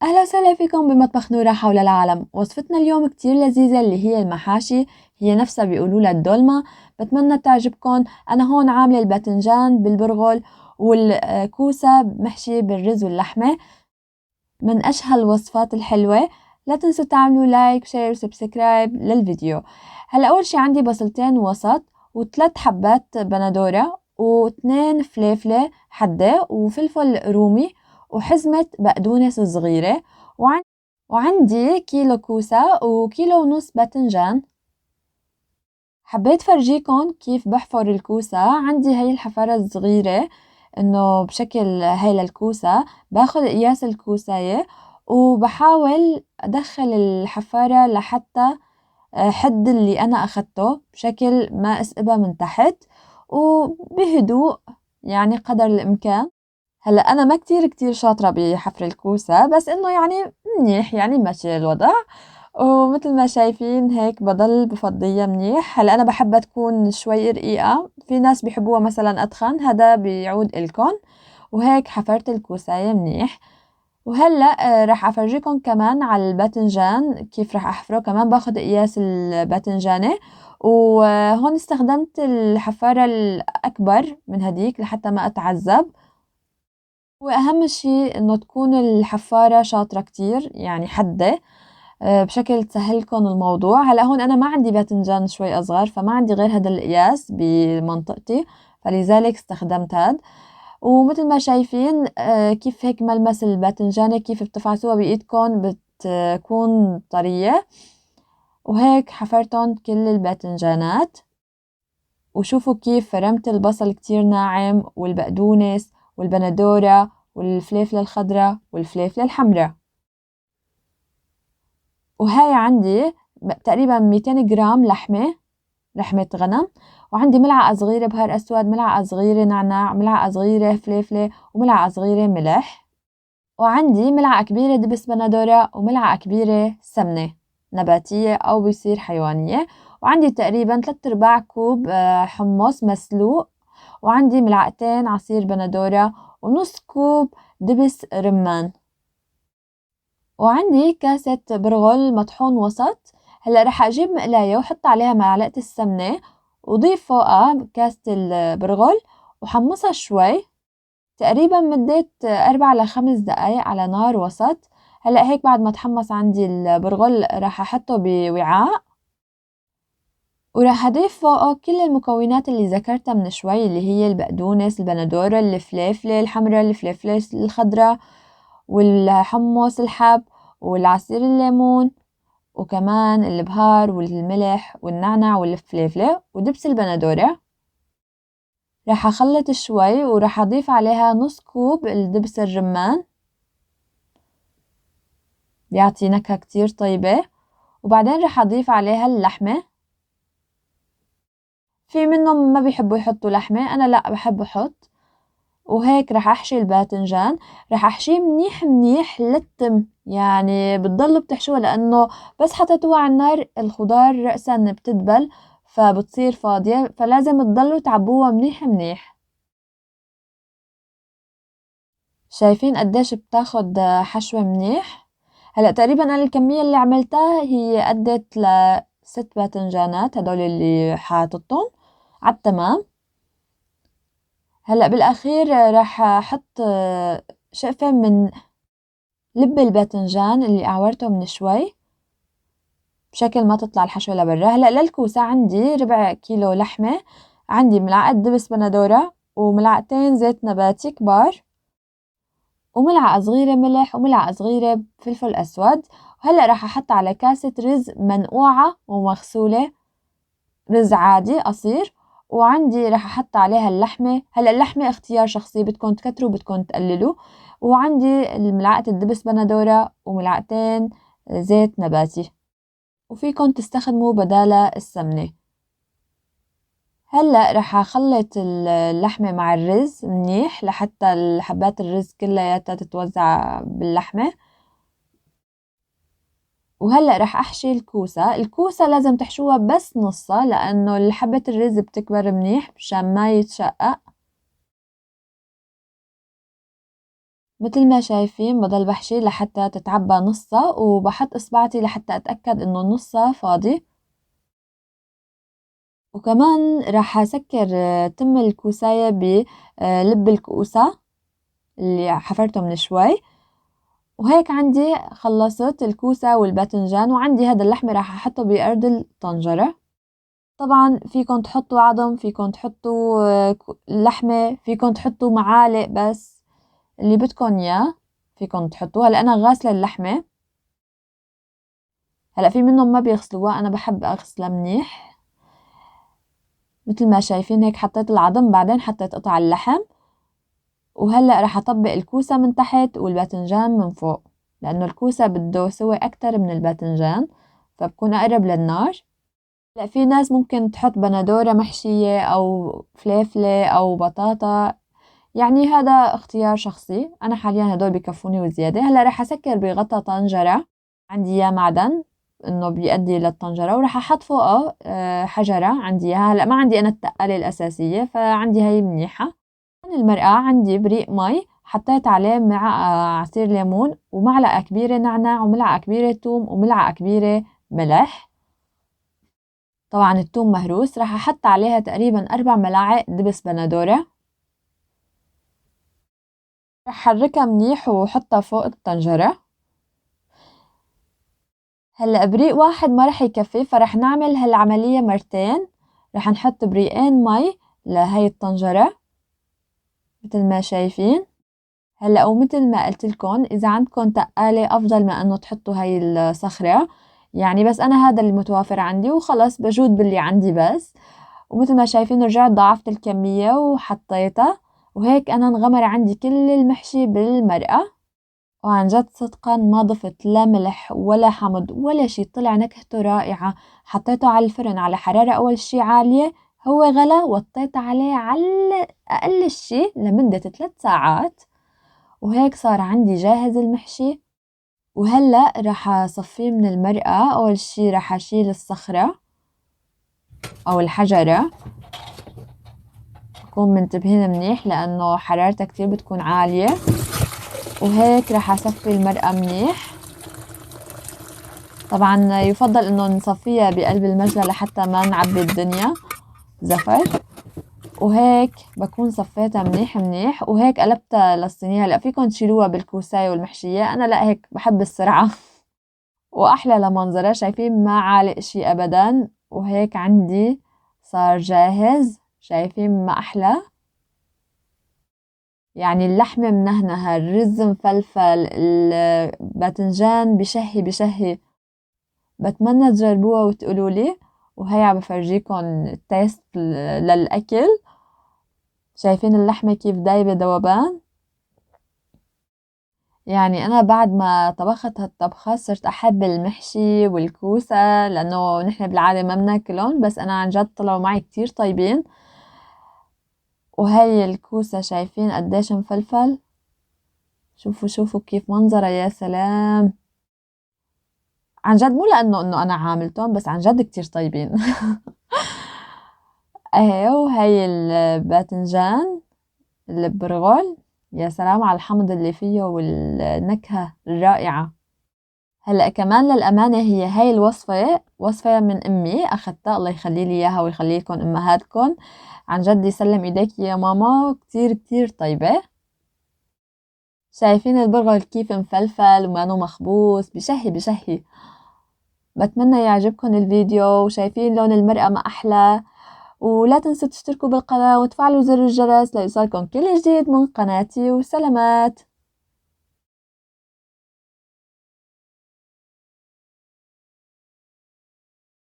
أهلا وسهلا فيكم بمطبخ نورة حول العالم. وصفتنا اليوم كتير لذيذة اللي هي المحاشي، هي نفسها بيقولوا لها الدولمة. بتمنى تعجبكم. أنا هون عاملة الباذنجان بالبرغل والكوسة محشي بالرز واللحمة، من أشهى الوصفات الحلوة. لا تنسوا تعملوا لايك وشير وسبسكرايب للفيديو. هلا أول شي عندي بصلتين وسط و3 حبات بندورة و2 فليفلة حدة وفلفل رومي وحزمة بقدونس صغيرة، وعندي كيلو كوسة وكيلو ونص باذنجان. حبيت فرجيكم كيف بحفر الكوسة. عندي هاي الحفرة الصغيرة انه بشكل هاي للكوسة، باخد قياس الكوساية وبحاول ادخل الحفارة لحتى حد اللي انا اخدته بشكل ما اسقبها من تحت وبهدوء، يعني قدر الامكان. هلا انا ما كتير شاطرة بحفر الكوسة، بس انه يعني منيح، يعني ماشي الوضع. ومثل ما شايفين هيك بضل بفضيها منيح. هلا انا بحبها تكون شوي رقيقة، في ناس بيحبوها مثلا اتخن، هذا بيعود الكم. وهيك حفرت الكوساية منيح. وهلا راح افرجيكم كمان على الباذنجان كيف راح احفره. كمان باخد قياس الباذنجانة، وهون استخدمت الحفارة الاكبر من هديك لحتى ما اتعذب. واهم شي انه تكون الحفارة شاطرة كتير، يعني حدة بشكل تسهلكم الموضوع. هلا هون انا ما عندي باذنجان شوي اصغر، فما عندي غير هذا القياس بمنطقتي، فلذلك استخدمت هاد. ومثل ما شايفين كيف هيك ملمس الباذنجانة كيف بتفعصوها بايدكم بتكون طرية. وهيك حفرتهم كل الباذنجانات. وشوفوا كيف فرمت البصل كتير ناعم والبقدونس والبندورة والفليفلة الخضراء والفليفلة الحمراء. وهاي عندي تقريبا 200 جرام لحمة غنم، وعندي ملعقة صغيرة بهار أسود، ملعقة صغيرة نعناع، ملعقة صغيرة فليفلة، وملعقة صغيرة ملح. وعندي ملعقة كبيرة دبس بندورة وملعقة كبيرة سمنة نباتية أو بيصير حيوانية. وعندي تقريبا 3/4 كوب حمص مسلوق، وعندي ملعقتين عصير بندورة ونص كوب دبس رمان. وعندي كاسة برغل مطحون وسط. هلا رح اجيب مقلاية وحط عليها معلقة السمنة وضيف فوقها كاسة البرغل وحمصها شوي، تقريبا مدة 4 ل5 دقايق على نار وسط. هلا هيك بعد ما تحمص عندي البرغل رح احطه بوعاء، وراح اضيف فوقه كل المكونات اللي ذكرتها من شوي، اللي هي البقدونس، البندورة، الفليفلة الحمراء، الفليفلة الخضراء، والحمص الحب، والعصير الليمون، وكمان البهار والملح والنعناع والفليفلة ودبس البندورة. راح اخلط شوي وراح اضيف عليها نص كوب الدبس الرمان، بيعطي نكهة كتير طيبة. وبعدين راح اضيف عليها اللحمة. في منهم ما بيحبوا يحطوا لحمة، انا لا بحب احط. وهيك رح احشي الباذنجان، رح احشيه منيح للتم، يعني بتضلوا بتحشوها لانه بس حطيتوها على النار الخضار رأسا بتدبل فبتصير فاضية، فلازم تضلوا تعبوها منيح. شايفين قديش بتاخد حشوة منيح. هلا تقريبا انا الكمية اللي عملتها هي ادت ل6 باذنجانات هدول اللي حاططهم على التمام. هلا بالاخير راح احط شقفة من لب الباذنجان اللي قعورته من شوي بشكل ما تطلع الحشوة لبرا. هلا للكوسة عندي 1/4 كيلو لحمة، عندي ملعقة دبس بندورة وملعقتين زيت نباتي كبار، وملعقة صغيرة ملح، وملعقة صغيرة فلفل أسود. وهلأ راح أحط على كاسة رز منقوعة ومغسولة، رز عادي قصير. وعندي راح أحط عليها اللحمة. هلأ اللحمة اختيار شخصي، بدكم تكتروا بدكم تقللوا. وعندي ملعقة الدبس بندورة وملعقتين زيت نباتي، وفيكم تستخدموا بدالها السمنة. هلأ رح أخلط اللحمة مع الرز منيح لحتى حبات الرز كلياتها تتوزع باللحمة. وهلأ رح أحشي الكوسة لازم تحشوها بس نصها لأنه حبة الرز بتكبر منيح مشان ما يتشقق. متل ما شايفين بضل بحشي لحتى تتعبى نصها، وبحط إصبعتي لحتى أتأكد إنه نصها فاضي. وكمان راح أسكر تم الكوساية بلب الكوسة اللي حفرته من شوي. وهيك عندي خلصت الكوسة والباذنجان، وعندي هذا اللحمة راح أحطه بأرض الطنجرة. طبعا فيكن تحطوا عظم، فيكن تحطوا لحمة، فيكن تحطوا معالق، بس اللي بدكن إياه فيكن تحطوها. هلأ أنا غاسلة اللحمة. هلأ في منهم ما بيغسلوها، أنا بحب أغسلها منيح. مثل ما شايفين هيك حطيت العظم، بعدين حطيت قطع اللحم. وهلأ رح أطبق الكوسة من تحت والباذنجان من فوق، لأنه الكوسة بده سوى أكتر من الباذنجان، فبكون أقرب للنار. هلأ في ناس ممكن تحط بندورة محشية أو فليفلة أو بطاطا، يعني هذا اختيار شخصي. أنا حاليا هدول بكفوني وزيادة. هلأ رح أسكر بغطا طنجرة، عندي إياه معدن إنه بيؤدي للطنجرة، ورح أحط فوقه حجرة عندي إياها. هلأ ما عندي أنا التقالة الأساسية، فعندي هاي منيحة. المرقة عندي بريق مي، حطيت عليه معلقة عصير ليمون ومعلقة كبيرة نعناع وملعقة كبيرة توم وملعقة كبيرة ملح. طبعا التوم مهروس. راح أحط عليها تقريبا 4 ملاعق دبس بندورة. راح حركها منيح وحطها فوق الطنجرة. هلأ بريق واحد ما رح يكفي، فرح نعمل هالعملية مرتين. رح نحط بريقين مي لهي الطنجرة مثل ما شايفين. هلأ ومثل ما قلت لكم، إذا عندكم تقالة أفضل ما إنه تحطوا هاي الصخرة، يعني بس أنا هذا اللي متوافر عندي وخلص بجود باللي عندي بس. ومثل ما شايفين رجعت ضاعفت الكمية وحطيتها، وهيك أنا انغمر عندي كل المحشي بالمرقة. وعن جد صدقا ما ضفت لا ملح ولا حمض ولا شي، طلع نكهته رائعة. حطيته على الفرن على حرارة أول شي عالية، هو غلا، وطيت عليه على أقل شي لمدة 3 ساعات، وهيك صار عندي جاهز المحشي. وهلأ راح أصفيه من المرقة. أول شي راح أشيل الصخرة أو الحجرة، بكون منتبهين منيح لأنه حرارتها كتير بتكون عالية. وهيك راح أصفي المرقة منيح. طبعا يفضل إنه نصفيها بقلب المجلة لحتى ما نعبي الدنيا زفر. وهيك بكون صفيتها منيح منيح، وهيك قلبتها للصينية. هلأ فيكن تشيلوها بالكوساية والمحشية، أنا لا، هيك بحب السرعة وأحلى لمنظرها. شايفين ما عالق شي أبدا، وهيك عندي صار جاهز. شايفين ما أحلى، يعني اللحمة منهنها، الرز مفلفل، الباذنجان بشهي بشهي. بتمنى تجربوها وتقولوا لي. وهي عم بفرجيكم التيست للأكل. شايفين اللحمة كيف دايبة ذوبان. يعني أنا بعد ما طبخت هالطبخة صرت أحب المحشي والكوسة، لأنه نحن بالعادة ما بناكلهم، بس أنا عن جد طلعوا معي كتير طيبين. وهي الكوسة شايفين قديش مفلفل. شوفوا شوفوا كيف منظرها، يا سلام. عن جد مو لأنه أنا عاملتهم، بس عن جد كتير طيبين. اهي. وهي الباذنجان اللي برغل، يا سلام على الحمض اللي فيه والنكهة الرائعة. هلأ كمان للأمانة هي هاي الوصفة وصفة من أمي أخدتها، الله يخلي لي إياها ويخلي لكم أمهاتكم. عن جد يسلم إيديك يا ماما، كتير كتير طيبة. شايفين البرغل كيف مفلفل ومانو مخبوص، بشهي بشهي. بتمنى يعجبكم الفيديو. وشايفين لون المرقة ما أحلى. ولا تنسوا تشتركوا بالقناة وتفعلوا زر الجرس ليوصلكم كل جديد من قناتي. وسلامات.